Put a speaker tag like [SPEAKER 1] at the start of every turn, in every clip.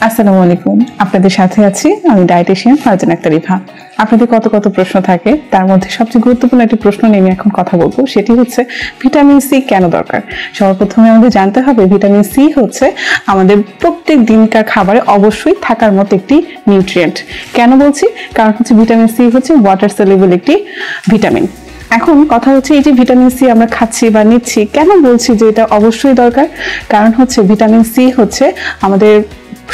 [SPEAKER 1] আসসালামু আলাইকুম। আপনাদের সাথে আছি আমি ডায়েটিশিয়ান ফারজানা আক্তার ইভা। আপনাদের কত কত প্রশ্ন থাকে, তার মধ্যে সবচেয়ে গুরুত্বপূর্ণ একটি প্রশ্ন নিয়ে আমি এখন কথা বলবো, সেটি হচ্ছে ভিটামিন সি কেন দরকার। সর্বপ্রথমে আমাদের জানতে হবে ভিটামিন সি হচ্ছে আমাদের প্রত্যেক দিনকার খাবারে অবশ্যই থাকার মতো একটি নিউট্রিয়েন্ট। কেন বলছি? কারণ হচ্ছে ভিটামিন সি হচ্ছে ওয়াটার সলিউবল একটি ভিটামিন। এখন কথা হচ্ছে এই যে ভিটামিন সি আমরা খাচ্ছি বা নিচ্ছি, কেন বলছি যে এটা অবশ্যই দরকার? কারণ হচ্ছে ভিটামিন সি হচ্ছে আমাদের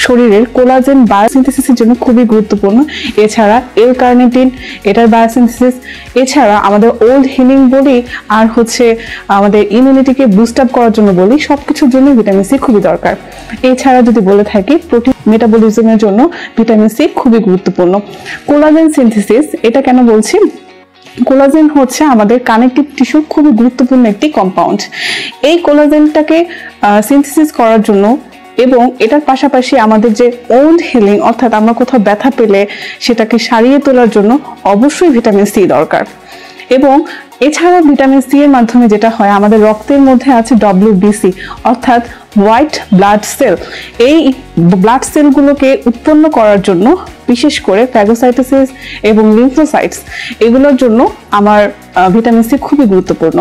[SPEAKER 1] শরীরের কোলাজেন বায়োসিনথেসিসের জন্য খুবই গুরুত্বপূর্ণ। এছাড়া এল কার্নিটিন এটার বায়োসিনথেসিস, এছাড়া আমাদের ওল্ড হিলিং বলি আর হচ্ছে আমাদের ইমিউনিটিকে বুস্ট আপ করার জন্য বলি, সবকিছুর জন্য ভিটামিন সি খুবই দরকার। এছাড়া যদি বলে থাকি প্রোটিন মেটাবলিজমের জন্য ভিটামিন সি খুবই গুরুত্বপূর্ণ। কোলাজেন সিনথেসিস, এটা কেন বলছি? কোলাজেন হচ্ছে আমাদের কানেকটিভ টিস্যুর খুবই গুরুত্বপূর্ণ একটি কম্পাউন্ড। এই কোলাজেনটাকে সিনথেসিস করার জন্য এবং এটার পাশাপাশি আমাদের যে ওল্ড হিলিং, অর্থাৎ আমরা কোথাও ব্যথা পেলে সেটাকে সারিয়ে তোলার জন্য অবশ্যই ভিটামিন সি দরকার। এবং এছাড়া ভিটামিন সি এর মাধ্যমে যেটা হয়, আমাদের রক্তের মধ্যে আছে WBC অর্থাৎ হোয়াইট ব্লাড সেল। এই ব্লাড সেলগুলোকে উৎপন্ন করার জন্য বিশেষ করে ফ্যাগোসাইটোসিস এবং লিম্ফোসাইটস, এগুলোর জন্য আমার ভিটামিন সি খুবই গুরুত্বপূর্ণ।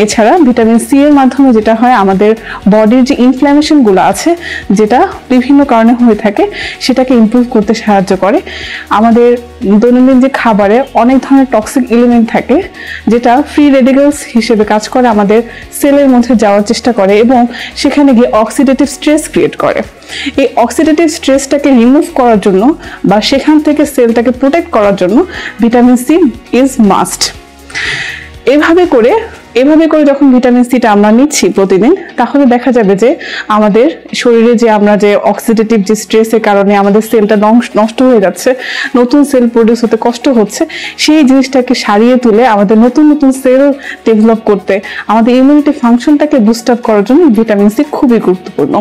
[SPEAKER 1] এছাড়া ভিটামিন সি এর মাধ্যমে যেটা হয়, আমাদের বডির যে ইনফ্ল্যামেশনগুলো আছে, যেটা বিভিন্ন কারণে হয়ে থাকে, সেটাকে ইমপ্রুভ করতে সাহায্য করে। আমাদের দৈনন্দিন যে খাবারে অনেক ধরনের টক্সিক এলিমেন্ট থাকে, যেটা ফ্রি রেডিক্যালস হিসেবে কাজ করে, আমাদের সেলের মধ্যে যাওয়ার চেষ্টা করে এবং সেখানে গিয়ে অক্সিডেটিভ স্ট্রেস ক্রিয়েট করে। এই অক্সিডেটিভ স্ট্রেসটাকে রিমুভ করার জন্য বা সেখান থেকে সেলটাকে প্রোটেক্ট করার জন্য ভিটামিন সি ইজ মাস্ট। এভাবে করে যখন ভিটামিন সিটা আমরা নিচ্ছি প্রতিদিন, তাহলে দেখা যাবে যে আমাদের শরীরে যে আমরা যে অক্সিডেটিভ যে স্ট্রেসের কারণে আমাদের সেলটা নষ্ট হয়ে যাচ্ছে, নতুন সেল প্রডিউস হতে কষ্ট হচ্ছে, সেই জিনিসটাকে সারিয়ে তুলে আমাদের নতুন নতুন সেল ডেভেলপ করতে, আমাদের ইমিউনিটি ফাংশনটাকে বুস্ট আপ করার জন্য ভিটামিন সি খুবই গুরুত্বপূর্ণ।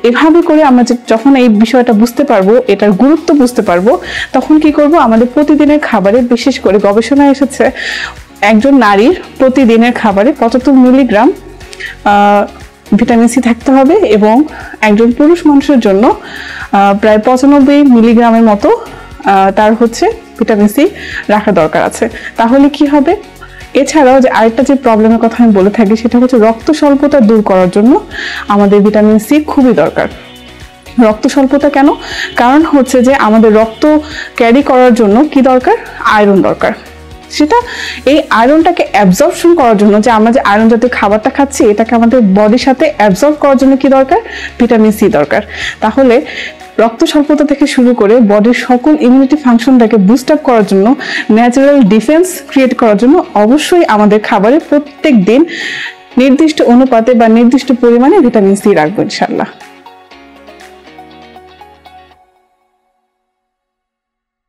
[SPEAKER 1] এভাবে করে আমরা যখন এই বিষয়টা বুঝতে পারবো, এটার গুরুত্ব বুঝতে পারবো, তখন কি করব, আমাদের প্রতিদিনের খাবারে, বিশেষ করে গবেষণায় এসেছে একজন নারীর প্রতিদিনের খাবারে 75 মিলিগ্রাম ভিটামিন সি থাকতে হবে এবং একজন পুরুষ মানুষের জন্য প্রায় 95 মিলিগ্রামের মতো তার হচ্ছে ভিটামিন সি রাখা দরকার আছে। তাহলে কি হবে? এছাড়াও যে আরেকটা যে প্রবলেমের কথা আমি বলে থাকি, সেটা হচ্ছে রক্ত স্বল্পতা দূর করার জন্য আমাদের ভিটামিন সি খুবই দরকার। রক্ত স্বল্পতা কেন? কারণ হচ্ছে যে আমাদের রক্ত ক্যারি করার জন্য কি দরকার? আয়রন দরকার। সেটা এই আয়রনটাকে অ্যাবজর্পশন করার জন্য, যে আমরা যে আয়রন জাতীয় খাবারটা খাচ্ছি, এটাকে আমাদের বডির সাথে অ্যাবজর্ব করার জন্য কি দরকার? ভিটামিন সি দরকার। তাহলে রক্ত স্বল্পতা থেকে শুরু করে বডির সকল ইমিউনিটি ফাংশনটাকে বুস্ট আপ করার জন্য, ন্যাচারাল ডিফেন্স ক্রিয়েট করার জন্য অবশ্যই আমাদের খাবারে প্রত্যেক দিন নির্দিষ্ট অনুপাতে বা নির্দিষ্ট পরিমাণে ভিটামিন সি রাখবো ইনশাআল্লাহ।